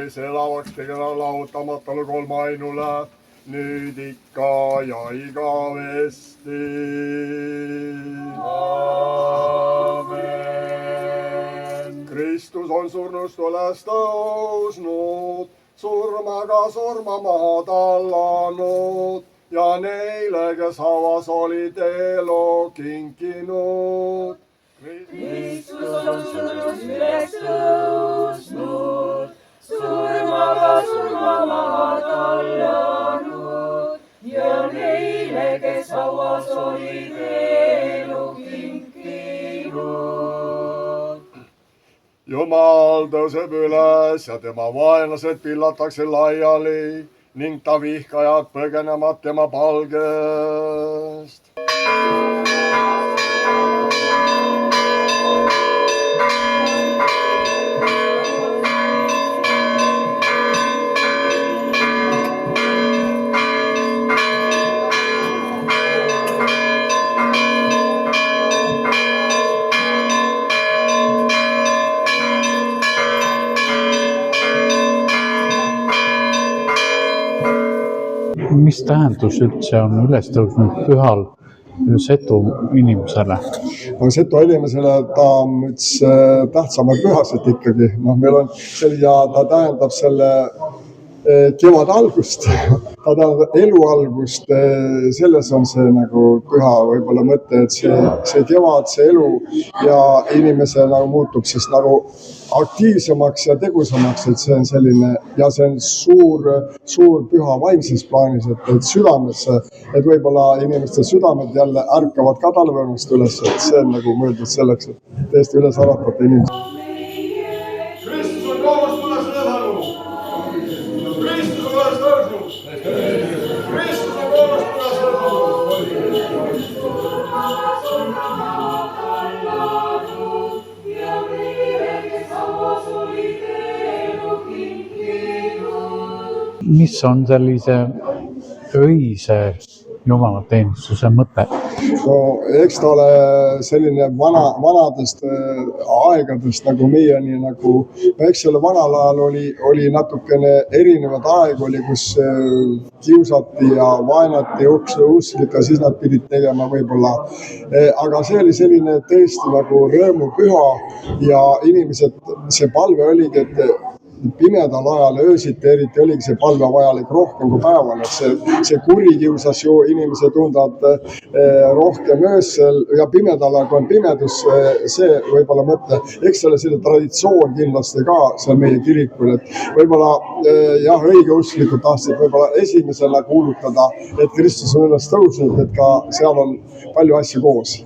kallis elavaks tegema lahutamatule kolmainule, nüüd ikka ja igavesti. Aamen. Kristus on surnust üles tõusnud, surmaga surma maha tallanud ja neile, kes hauas olid, elu kinkinud. Kristus on surnust üles tõusnud, surmaga surma maha tallanud ja neile, kes hauas olid, elu kinkinud. Jumal tõuseb üles ja tema vaenlased pillatakse laiali ning ta vihkajad põgenevad tema palgest. Mis tähendus üldse on üles tõusnud pühal setu inimesele? Setu inimesele ta on üks tähtsamaid pühasid ikkagi. Meil on ja ta tähendab selle kevad algust, ta tähendab elu algust, selles on see nagu püha võib-olla mõte, et see kevad, see elu ja inimese nagu muutub siis nagu aktiivsemaks ja tegusamaks, et see on selline ja see on suur püha vaimses plaanis, et südames, et võib-olla inimeste südamed jälle ärkavad ka talveõnnust üles, et see on nagu mõeldud selleks, et tõesti üles äratada inimesed. Kristus on koolust üles tõusnud! Kristus on üles tõusnud! Kristus on koolust üles Mis on sellise öise jumalateenistuse mõte? Eks ta ole selline vanadest aegadest nagu meieni, nagu eks selle vanal ajal oli natukene erinevad aeg oli, kus kiusati ja vaenati usklikke, siis nad pidid tegema võib-olla. Aga see oli selline tõesti nagu rõõmupüha ja inimesed, see palve oligi, et pimedal ajal öösiti eriti oligi see palve vajalik rohkem kui päeval, et see kuri kiusas ju inimese tundvad rohkem öösel ja pimedal ajal, kui on pimedus, see võib-olla mõte, eks selle traditsioon kindlasti ka seal meie kirikul, et võib-olla jah, õigeusklikud tahtsid võib-olla esimesena kuulutada, et Kristus on üles tõusnud, et ka seal on palju asju koos.